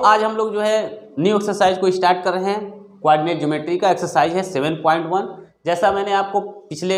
आज हम लोग जो है न्यू एक्सरसाइज को स्टार्ट कर रहे हैं। कोऑर्डिनेट ज्योमेट्री का एक्सरसाइज है 7.1। जैसा मैंने आपको पिछले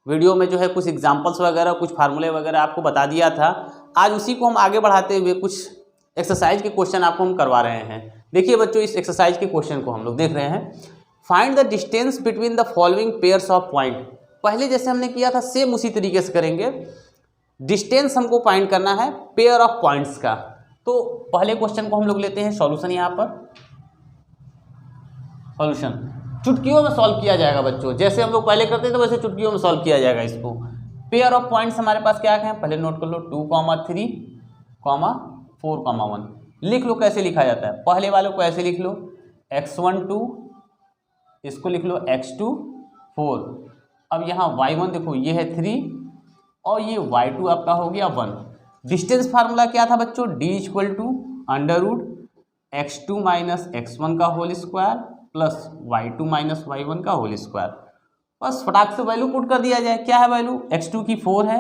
वीडियो में जो है कुछ एग्जांपल्स वगैरह कुछ फार्मूले वगैरह आपको बता दिया था, आज उसी को हम आगे बढ़ाते हुए कुछ एक्सरसाइज के क्वेश्चन आपको हम करवा रहे हैं। देखिए बच्चों, इस एक्सरसाइज के क्वेश्चन को हम लोग देख रहे हैं। Find the distance between the following pairs of point. पहले जैसे हमने किया था सेम उसी तरीके से करेंगे। डिस्टेंस हमको फाइंड करना है पेयर ऑफ पॉइंट्स का। तो पहले क्वेश्चन को हम लोग लेते हैं सॉल्यूशन। यहाँ पर सॉल्यूशन चुटकियों में सॉल्व किया जाएगा बच्चों, जैसे हम लोग पहले करते थे वैसे चुटकियों में सॉल्व किया जाएगा इसको। पेयर ऑफ पॉइंट्स हमारे पास क्या है, पहले नोट कर लो 2, 3, 4, 1। लिख लो कैसे लिखा जाता है। पहले वालों को ऐसे लिख लो x1 2, इसको लिख लो x2 4। अब यहाँ y1 देखो ये है 3 और ये y2 आपका हो गया 1। डिस्टेंस फार्मूला क्या था बच्चों, d = x2 - x1 का whole square plus y2 - y1 का होल स्क्वायर। बस फटाक से वैल्यू पुट कर दिया जाए। क्या है वैल्यू, x2 की 4 है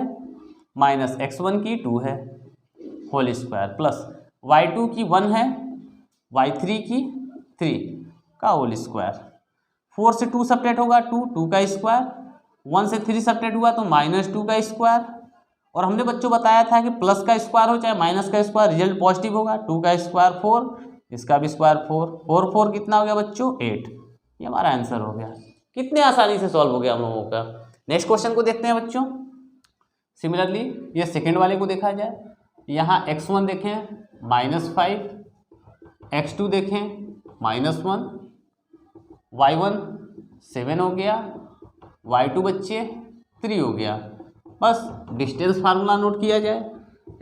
माइनस x1 की 2 है होल स्क्वायर प्लस y2 की 1 है y3 की 3 का होल स्क्वायर। 4 से 2 सब्ट्रैक्ट होगा 2 का स्क्वायर, 1 से 3 सब्ट्रैक्ट हुआ तो -2 का स्क्वायर। और हमने बच्चों बताया था कि प्लस का स्क्वायर हो चाहे माइनस का स्क्वायर रिजल्ट पॉजिटिव होगा। 2 का स्क्वायर 4, इसका भी स्क्वायर 4 कितना हो गया बच्चों 8। ये हमारा आंसर हो गया। कितने आसानी से सॉल्व हो गया हम लोगों का। नेक्स्ट क्वेश्चन को देखते हैं बच्चों। सिमिलरली ये सेकेंड वाले को देखा जाए। यहाँ x1 देखें -5, x2 देखें -1, y1 7 हो गया, y2 बच्चे 3 हो गया। बस डिस्टेंस फार्मूला नोट किया जाए,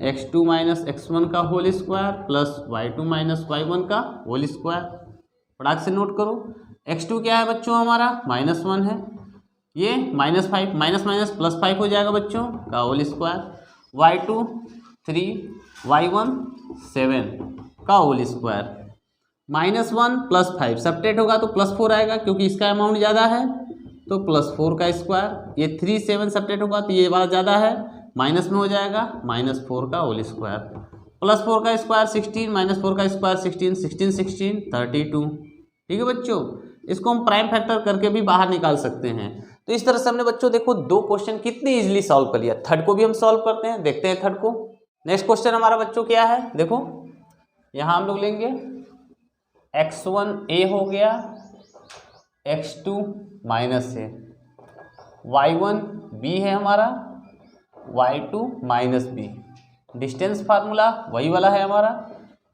x2 - x1 का whole square plus y2 - y1 का होल स्क्वायर। फटाक से नोट करो। x2 क्या है बच्चों हमारा -1 है, ये -5 माइनस प्लस 5 हो जाएगा बच्चों का होल स्क्वायर। y2 3, y1 7 का होल स्क्वायर। -1 + 5 सब्ट्रैक्ट होगा तो +4 आएगा क्योंकि इसका अमाउंट ज़्यादा है तो +4 का स्क्वायर। ये 3 7 सब्ट्रैक्ट होगा तो ये बात ज़्यादा है, माइनस में हो जाएगा -4 का होल स्क्वायर। +4 का स्क्वायर 16 -4 का स्क्वायर 16 32। ठीक है बच्चों, इसको हम प्राइम फैक्टर करके भी बाहर निकाल सकते हैं। तो इस तरह से हमने बच्चों देखो 2 क्वेश्चन कितनी इजीली सॉल्व कर लिया। थर्ड को भी हम सॉल्व करते हैं, देखते हैं थर्ड को। नेक्स्ट क्वेश्चन हमारा बच्चों क्या है, देखो यहाँ हम लोग लेंगे x1 a हो गया, x2 -a, y1 b है हमारा, y2 -b। डिस्टेंस फार्मूला वही वाला है हमारा,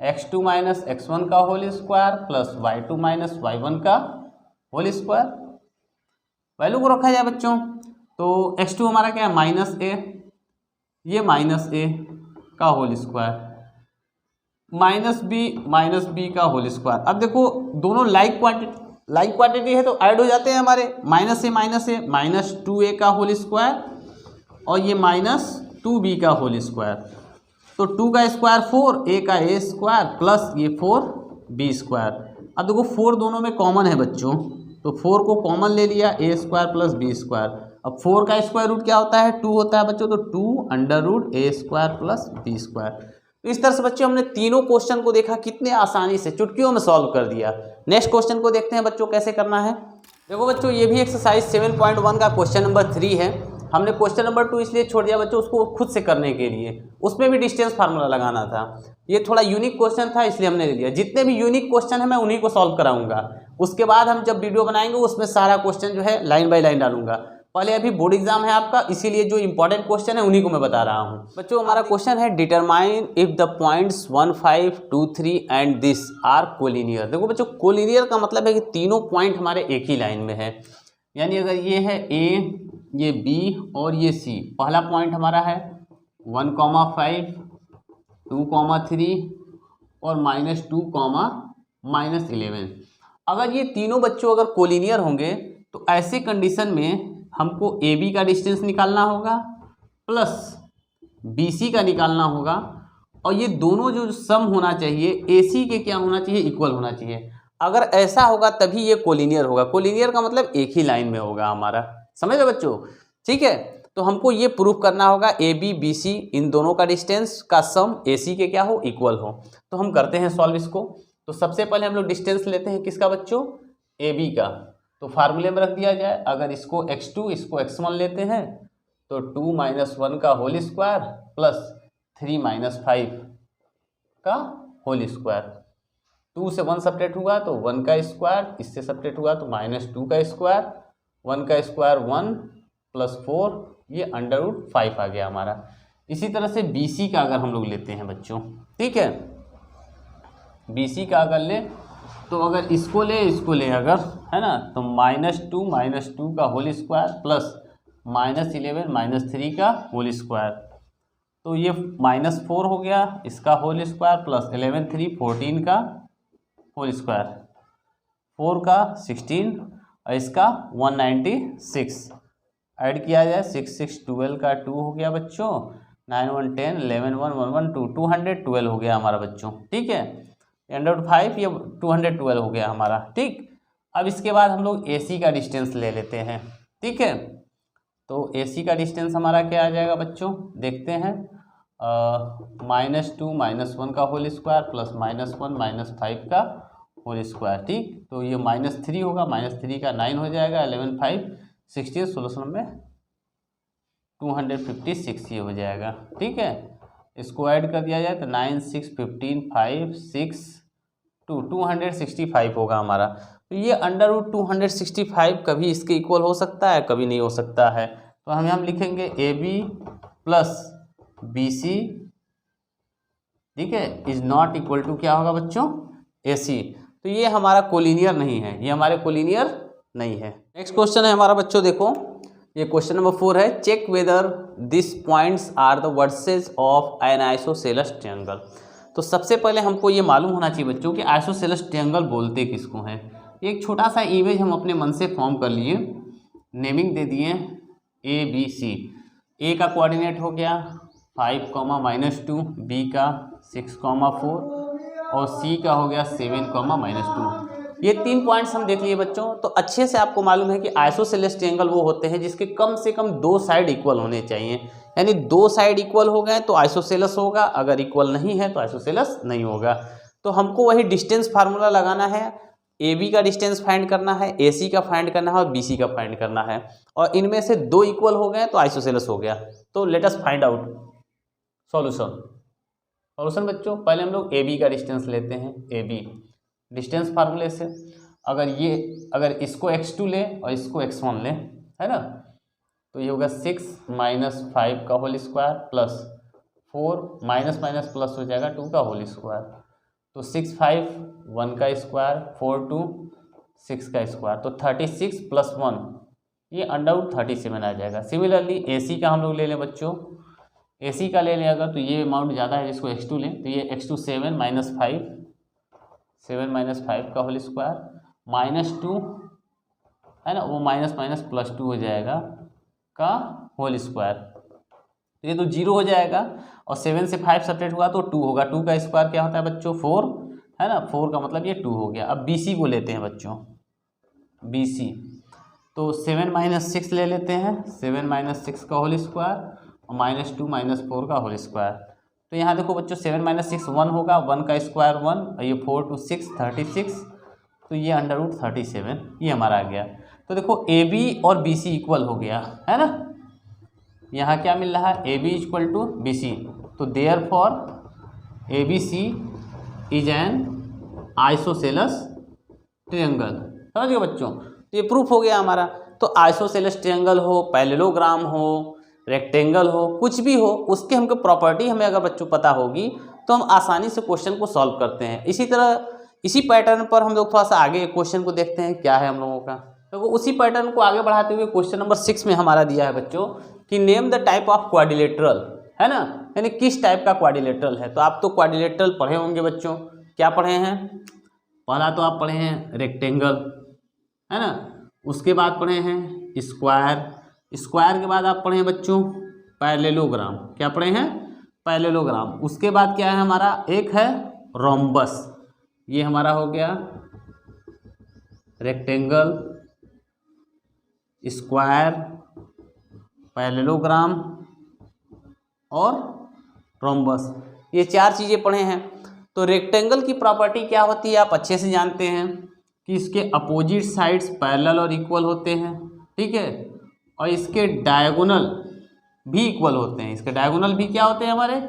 x2 - x1 का whole square plus y2 - y1 का होल स्क्वायर। वैल्यू को रखा जाए बच्चों तो x2 हमारा क्या है -a, ये -a का होल स्क्वायर, -b का होल स्क्वायर। अब देखो दोनों लाइक क्वांटिटी है तो ऐड हो जाते हैं हमारे। -a -2a का होल स्क्वायर और ये -2b का होल स्क्वायर। तो 2 का स्क्वायर 4, a का a स्क्वायर प्लस ये 4b स्क्वायर। अब देखो 4 दोनों में कॉमन है बच्चों, तो 4 को कॉमन ले लिया, a square plus b square. अब 4 का स्क्वायर रूट क्या होता है 2 होता है बच्चों, तो 2 √a square plus b square. तो इस तरह से बच्चों हमने तीनों क्वेश्चन को देखा, कितने आसानी से चुटकियों में सॉल्व कर दिया। नेक्स्ट क्वेश्चन को देखते हैं बच्चों कैसे करना है। देखो बच्चों ये भी एक्सरसाइज 7.1 का क्वेश्चन नंबर 3 है। हमने क्वेश्चन नंबर 2 इसलिए छोड़ दिया बच्चों उसको खुद से करने के लिए, उसमें भी डिस्टेंस फार्मूला लगाना था। ये थोड़ा यूनिक क्वेश्चन था इसलिए हमने ले लिया। जितने भी यूनिक क्वेश्चन है मैं उन्हीं को सॉल्व कराऊंगा। उसके बाद हम जब वीडियो बनाएंगे उसमें सारा क्वेश्चन जो है लाइन बाय लाइन डालूंगा। पहले अभी बोर्ड एग्जाम है आपका, इसीलिए जो इंपॉर्टेंट क्वेश्चन है उन्हीं को मैं बता रहा हूँ। बच्चों हमारा क्वेश्चन है determine if the points 1, 5, 2, 3 and this are collinear. देखो बच्चों कोलिनियर का मतलब है कि तीनों पॉइंट हमारे एक ही लाइन में है। यानी अगर ये है ए, ये बी और ये सी, पहला पॉइंट हमारा है 1, 5, 2, 3 और -2, -11। अगर ये तीनों बच्चों अगर कोलिनियर होंगे तो ऐसे कंडीशन में हमको ए बी का डिस्टेंस निकालना होगा प्लस बी सी का निकालना होगा, और ये दोनों जो सम होना चाहिए ए सी के क्या होना चाहिए, इक्वल होना चाहिए। अगर ऐसा होगा तभी ये कोलिनियर होगा। कोलिनियर का मतलब एक ही लाइन में होगा हमारा, समझ रहे बच्चों। ठीक है, तो हमको ये प्रूफ करना होगा ए बी बी सी इन दोनों का डिस्टेंस का सम ए सी के क्या हो, इक्वल हो। तो हम करते हैं सॉल्व इसको। तो सबसे पहले हम लोग डिस्टेंस लेते हैं किसका बच्चों, ए बी का। तो फार्मूले में रख दिया जाए, अगर इसको x2 इसको x1 लेते हैं तो 2 - 1 का होल स्क्वायर प्लस 3 - 5 का होल स्क्वायर। 2 से 1 सब्ट्रैक्ट हुआ तो 1 का स्क्वायर, इससे सब्ट्रैक्ट हुआ तो -2 का स्क्वायर, 1 का स्क्वायर 1 प्लस 4, ये √5 आ गया हमारा। इसी तरह से BC का अगर हम लोग लेते हैं बच्चों, ठीक है, BC का अगर ले तो अगर इसको ले अगर, है ना, तो -2 का होल स्क्वायर प्लस -11 -3 का होल स्क्वायर, तो ये -4 हो गया, इसका होल स्क्वायर प्लस 11 3 14 का होल स्क्वायर, 4 का 16 और इसका 196 ऐड किया जाए, 6 6 12 का 2 हो गया बच्चों, 9 1 10 11 1 1 1 2 212 हो गया हमारा बच्चों, ठीक है, √5 ये 212 हो गया हमारा, ठीक। अब इसके बाद हम लोग AC का डिस्टेंस ले लेते हैं, ठीक है। तो AC का डिस्टेंस हमारा क्या आ जाएगा बच्चों, देखते हैं, -2 -1 का होल स्क्वायर प्लस -1 -5 का होल स्क्वायर, ठीक। तो ये -3 होगा, -3 का 9 हो जाएगा, 11 5 16 16 में 256 ये हो जाएगा, ठीक है। इसको ऐड कर दिया जाए तो 9 6 15 5 6 2 265 होगा हमारा। तो ये √265 कभी इसके इक्वल हो सकता है, कभी नहीं हो सकता है। तो हम लिखेंगे AB प्लस BC, ठीक है, इज नॉट इक्वल टू क्या होगा बच्चों, AC। तो ये हमारा कोलिनियर नहीं है, ये हमारे कोलिनियर नहीं है। नेक्स्ट क्वेश्चन है हमारा बच्चों, देखो ये क्वेश्चन नंबर 4 है, check whether this points are the vertices of an isosceles triangle. तो सबसे पहले हमको ये मालूम होना चाहिए बच्चों कि आइसोसेलेस ट्रायंगल बोलते किसको हैं। एक छोटा सा इमेज हम अपने मन से फॉर्म कर लिए, नेमिंग दे दिए ABC। A का कोऑर्डिनेट हो गया 5, -2, B का 6, 4 और C का हो गया 7, -2। ये 3 पॉइंट्स हम देख लिए बच्चों। तो अच्छे से आपको मालूम है कि आइसोसेलेस ट्रायंगल वो होते हैं जिसके कम से कम 2 साइड इक्वल होने चाहिए, यानी 2 साइड इक्वल हो गए तो आइसोसेलेस होगा, अगर इक्वल नहीं है तो आइसोसेलेस नहीं होगा। तो हमको वही डिस्टेंस फार्मूला लगाना है, AB का डिस्टेंस फाइंड करना है, AC का फाइंड करना है और BC का फाइंड करना है, और इनमें से 2 इक्वल हो गए तो आइसोसेलेस हो गया। तो let us find out solution बच्चों। पहले हम लोग AB का डिस्टेंस लेते हैं, AB डिस्टेंस फार्मूले से, अगर इसको x2 ले और इसको x1 ले, है ना, तो ये होगा 6 - 5 का whole square plus 4 minus plus हो जाएगा 2 का होल स्क्वायर। तो 6 5 1 का स्क्वायर, 4 2 6 का स्क्वायर, तो 36 + 1 ये √37 आ जाएगा। सिमिलरली AC का हम लोग ले लें बच्चों, AC का ले लें अगर, तो ये अमाउंट ज़्यादा है, जिसको x2 लें तो ये x2 7 - 5 का होल स्क्वायर, -2 है ना, वो माइनस +2 हो जाएगा का होल स्क्वायर, तो ये तो 0 हो जाएगा, और 7 से 5 सब्ट्रैक्ट हुआ तो 2 होगा। 2 का स्क्वायर क्या होता है बच्चों, 4, है ना, 4 का मतलब ये 2 हो गया। अब BC को लेते हैं बच्चों, BC तो 7 - 6 ले लेते हैं, 7 - 6 का होल स्क्वायर और -2 - 4 का होल स्क्वायर। तो यहाँ देखो बच्चों 7 - 6 1 होगा, 1 का स्क्वायर 1 और ये 4 2 6 36, तो ये √37 ये हमारा आ गया। तो देखो AB और BC इक्वल हो गया, है ना, यहाँ क्या मिल रहा है, AB = BC, तो therefore ABC is an isosceles triangle. समझ गए बच्चों, तो ये प्रूफ हो गया हमारा। तो आइसोसेलेस ट्रायंगल हो, पैरेललोग्राम हो, रेक्टेंगल हो, कुछ भी हो, उसके हमको प्रॉपर्टी हमें अगर बच्चों पता होगी तो हम आसानी से क्वेश्चन को सॉल्व करते हैं। इसी तरह इसी पैटर्न पर हम लोग थोड़ा सा आगे क्वेश्चन को देखते हैं क्या है हम लोगों का। तो उसी पैटर्न को आगे बढ़ाते हुए क्वेश्चन नंबर 6 में हमारा दिया है बच्चों कि name the type of quadrilateral, है ना, यानी किस टाइप का क्वाड्रिलेटरल है। तो आप तो क्वाड्रिलेटरल पढ़े होंगे बच्चों, क्या पढ़े हैं, पहला तो आप पढ़े हैं रेक्टेंगल, है ना, उसके बाद पढ़े हैं स्क्वायर, स्क्वायर के बाद आप पढ़े हैं बच्चों पैरेललोग्राम, क्या पढ़े हैं, पैरेललोग्राम। उसके बाद क्या है हमारा, एक है रोम्बस, ये हमारा हो गया रेक्टेंगल, स्क्वायर, पैरेललोग्राम और रोम्बस, ये 4 चीज़ें पढ़े हैं। तो रेक्टेंगल की प्रॉपर्टी क्या होती है आप अच्छे से जानते हैं कि इसके अपोजिट साइड्स पैरेलल और इक्वल होते हैं, ठीक है, और इसके डायगोनल भी इक्वल होते हैं। इसके डायगोनल भी क्या होते हैं हमारे,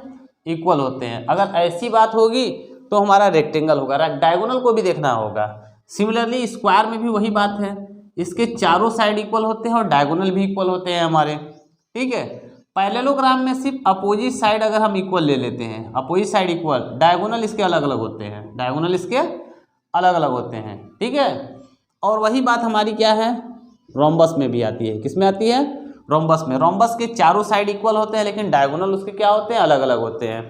इक्वल होते हैं। अगर ऐसी बात होगी तो हमारा रेक्टेंगल होगा, डायगोनल को भी देखना होगा। सिमिलरली स्क्वायर में भी वही बात है, इसके चारों साइड इक्वल होते हैं और डायगोनल भी इक्वल होते हैं हमारे, ठीक है। पैरेललोग्राम में सिर्फ अपोजिट साइड अगर हम इक्वल ले लेते हैं, अपोजिट साइड इक्वल, डायगोनल इसके अलग अलग होते हैं, डायगोनल इसके अलग अलग होते हैं, ठीक है। और वही बात हमारी क्या है, रोम्बस में भी आती है। किस में आती है, रोम्बस में। रोम्बस के चारों साइड इक्वल होते हैं लेकिन डायगोनल उसके क्या होते हैं, अलग अलग होते हैं।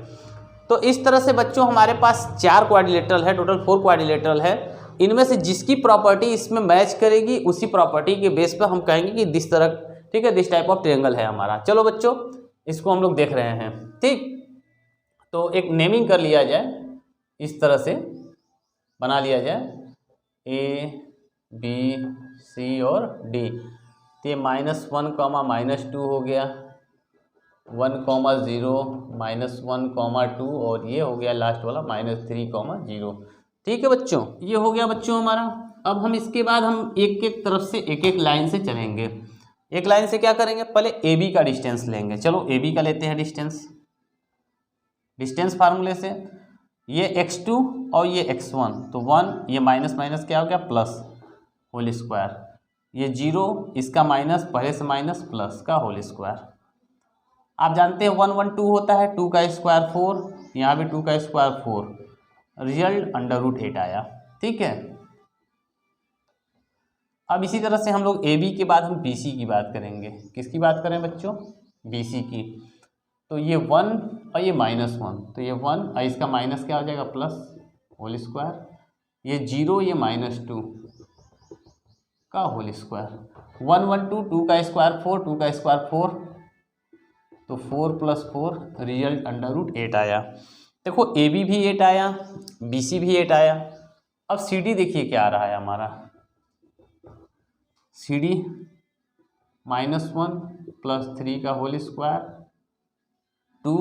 तो इस तरह से बच्चों हमारे पास 4 क्वाड्रिलेटरल है, टोटल 4 क्वाड्रिलेटरल है। इनमें से जिसकी प्रॉपर्टी इसमें मैच करेगी उसी प्रॉपर्टी के बेस पर हम कहेंगे कि दिस तरह, ठीक है, दिस टाइप ऑफ ट्रायंगल है हमारा। चलो बच्चों इसको हम लोग देख रहे हैं, ठीक। तो एक नेमिंग कर लिया जाए, इस तरह से बना लिया जाए, A B C और D। तो ये -1, -2 हो गया, 1, 0, -1, 2 और ये हो गया लास्ट वाला -3, 0। ठीक है बच्चों, ये हो गया बच्चों हमारा। अब हम इसके बाद हम एक एक तरफ से एक एक लाइन से चलेंगे। एक लाइन से क्या करेंगे, पहले ए बी का डिस्टेंस लेंगे। चलो ए बी का लेते हैं डिस्टेंस, डिस्टेंस फार्मूले से। ये x2 और ये x1, तो 1, ये माइनस माइनस क्या हो गया प्लस होल स्क्वायर, ये 0, इसका माइनस, पहले से माइनस, प्लस का होल स्क्वायर। आप जानते हैं 1, 1, 2 होता है, 2 का स्क्वायर 4, यहाँ भी 2 का स्क्वायर 4, रिजल्ट √8 आया, ठीक है। अब इसी तरह से हम लोग ए बी के बाद हम बी सी की बात करेंगे। किसकी बात करें बच्चों, बी सी की। तो ये 1 और ये -1, तो ये 1 और इसका माइनस क्या हो जाएगा प्लस होल स्क्वायर, ये 0, ये -2 का होल स्क्वायर, 1, 1, 2, 2 का स्क्वायर 4, 2 का स्क्वायर 4, तो 4 + 4 रिजल्ट √8 आया। देखो ए बी भी 8 आया, बी सी भी 8 आया। अब सी डी देखिए क्या आ रहा है हमारा, सी डी -1 + 3 का होल स्क्वायर, 2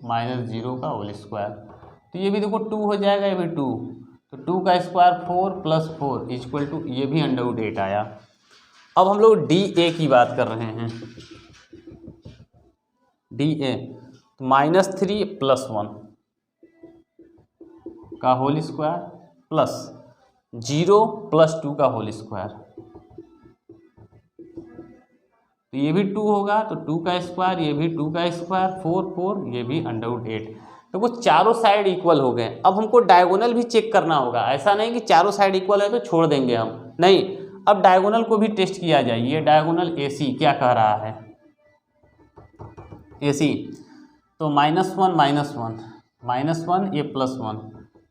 - 0 का होल स्क्वायर, तो ये भी देखो 2 हो जाएगा, ये भी 2, तो 2 का स्क्वायर 4 + 4 = ये भी √8 आया। अब हम लोग डी ए की बात कर रहे हैं, डी ए -3 + 1 का होल स्क्वायर प्लस 0 + 2 का होल स्क्वायर, तो ये भी 2 होगा, तो 2 का स्क्वायर, ये भी 2 का स्क्वायर, 4, 4, ये भी √8। तो वो चारों साइड इक्वल हो गए। अब हमको डायगोनल भी चेक करना होगा, ऐसा नहीं कि चारों साइड इक्वल है तो छोड़ देंगे हम, नहीं, अब डायगोनल को भी टेस्ट किया जाए। ये डायगोनल ए सी क्या कह रहा है, ए सी, तो -1 -1 ये +1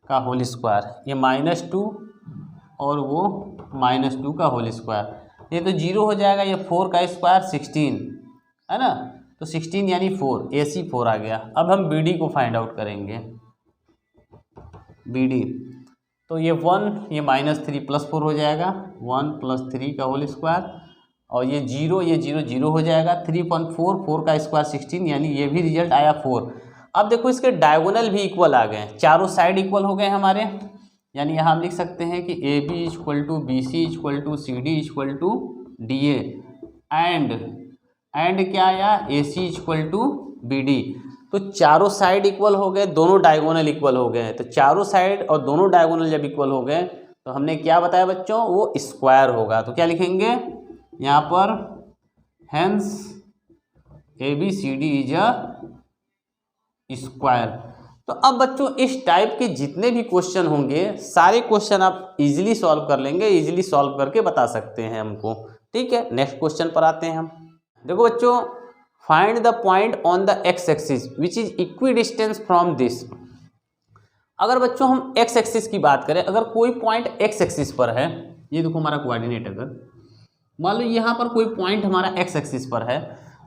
का होल स्क्वायर, ये -2 और वो -2 का होल स्क्वायर, ये तो 0 हो जाएगा, ये 4 का स्क्वायर 16 है ना, तो 16 यानी 4, ए सी 4 आ गया। अब हम बी डी को फाइंड आउट करेंगे, बी डी, तो ये 1, ये -3 + 4 हो जाएगा, 1 + 3 का होल स्क्वायर, और ये 0, ये 0, 0 हो जाएगा, 3.4, 4 का स्क्वायर 16, यानी ये भी रिजल्ट आया 4। अब देखो इसके डायगोनल भी इक्वल आ गए, चारों साइड इक्वल हो गए हमारे, यानी यहाँ हम लिख सकते हैं कि A B = B C = C D = D A, and क्या आया, ए सी = बी डी। तो चारों साइड इक्वल हो गए, दोनों डायगोनल इक्वल हो गए। तो चारों साइड और दोनों डायगोनल जब इक्वल हो गए तो हमने क्या बताया बच्चों, वो स्क्वायर होगा। तो क्या लिखेंगे यहाँ पर, hence A B C D is a square. तो अब बच्चों इस टाइप के जितने भी क्वेश्चन होंगे सारे क्वेश्चन आप इजीली सॉल्व कर लेंगे, इजीली सॉल्व करके बता सकते हैं हमको, ठीक है। नेक्स्ट क्वेश्चन पर आते हैं हम। देखो बच्चों, find the point on the x axis which is equidistance from this. अगर बच्चों हम एक्स एक्सिस की बात करें, अगर कोई पॉइंट एक्स एक्सिस पर है, ये देखो हमारा कोऑर्डिनेट, अगर मान लो यहाँ पर कोई पॉइंट हमारा एक्स एक्सिस पर है,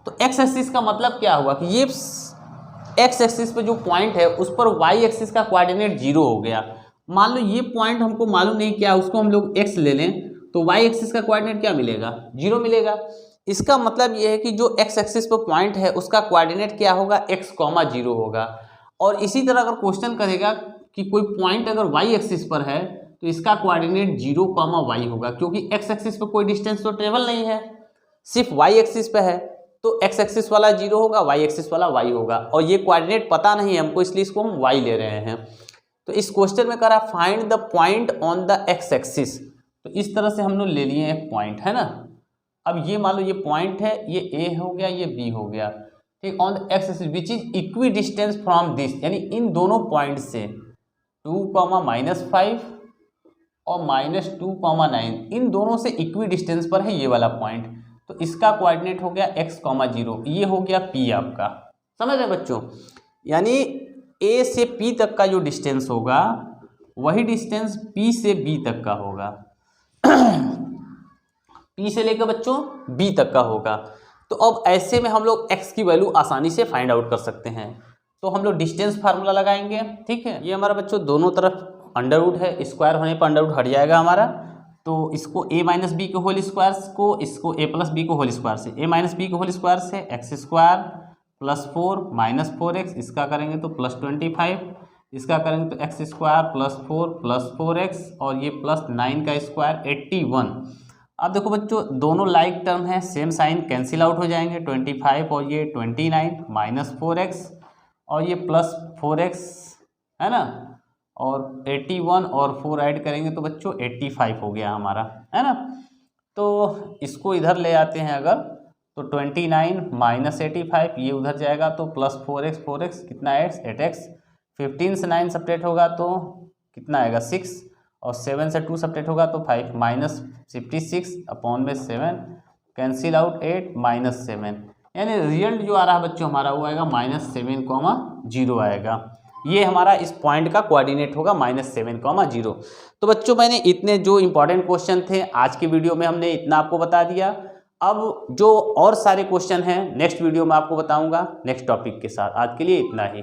तो एक्स एक्सिस का मतलब क्या हुआ कि ये एक्स एक्सिस पे जो पॉइंट है उस पर वाई एक्सिस का कोऑर्डिनेट 0 हो गया। मान लो ये पॉइंट हमको मालूम नहीं क्या, उसको हम लोग एक्स ले लें तो वाई एक्सिस का कोऑर्डिनेट क्या मिलेगा, 0 मिलेगा। इसका मतलब ये है कि जो एक्स एक्सिस पर पॉइंट है उसका कोऑर्डिनेट क्या होगा, x, 0 होगा। और इसी तरह अगर क्वेश्चन करेगा कि कोई पॉइंट अगर y एक्सिस पर है तो इसका कोऑर्डिनेट 0, y होगा, क्योंकि x एक्सिस पर कोई डिस्टेंस तो ट्रेवल नहीं है, सिर्फ y एक्सिस पे है, तो x एक्सिस वाला 0 होगा, y एक्सिस वाला y होगा। और ये कोऑर्डिनेट पता नहीं है हमको, इसलिए इसको हम y ले रहे हैं। तो इस क्वेश्चन में करा find the point on the x axis, तो इस तरह से हम लोग ले लिए एक पॉइंट, है ना। अब ये मान लो ये पॉइंट है, ये A हो गया, ये B हो गया, ठीक। On the x axis which is equi distance from this, यानी इन दोनों पॉइंट से 2, -5 और -2, 9, इन दोनों से इक्वी डिस्टेंस पर है ये वाला पॉइंट। तो इसका कोऑर्डिनेट हो गया x, 0, ये हो गया P आपका, समझ रहे बच्चों। यानी A से P तक का जो डिस्टेंस होगा वही डिस्टेंस P से B तक का होगा P से लेकर बच्चों B तक का होगा। तो अब ऐसे में हम लोग x की वैल्यू आसानी से फाइंड आउट कर सकते हैं। तो हम लोग डिस्टेंस फार्मूला लगाएंगे, ठीक है। ये हमारा बच्चों दोनों तरफ अंडर रूट है, स्क्वायर होने पर अंडर रूट हट जाएगा हमारा। तो इसको a माइनस बी के होल स्क्वायर को, इसको a प्लस बी को होल स्क्वायर से, a माइनस बी के होल स्क्वायर से x square plus 4 minus 4x, इसका करेंगे तो प्लस 25, इसका करेंगे तो x square plus 4 plus 4x, और ये प्लस 9 का स्क्वायर 81। अब देखो बच्चों दोनों लाइक टर्म है, सेम साइन कैंसिल आउट हो जाएंगे, 25 और ये 29 माइनस 4x और ये प्लस 4x, है ना, और 81 और 4 ऐड करेंगे तो बच्चों 85 हो गया हमारा, है ना। तो इसको इधर ले आते हैं अगर, तो 29 माइनस 85 ये उधर जाएगा तो प्लस 4x कितना x, 8x, 15 से 9 सब्ट्रैक्ट होगा तो कितना आएगा 6, और 7 से 2 सब्ट्रैक्ट होगा तो 5, माइनस 56 अपॉन में 7, कैंसिल आउट 8 माइनस 7, यानी रिजल्ट जो आ रहा है बच्चों हमारा वो आएगा -7, 0 आएगा। ये हमारा इस पॉइंट का कोऑर्डिनेट होगा -7, 0। तो बच्चों मैंने इतने जो इंपॉर्टेंट क्वेश्चन थे आज की वीडियो में हमने इतना आपको बता दिया। अब जो और सारे क्वेश्चन हैं नेक्स्ट वीडियो में आपको बताऊंगा नेक्स्ट टॉपिक के साथ। आज के लिए इतना ही।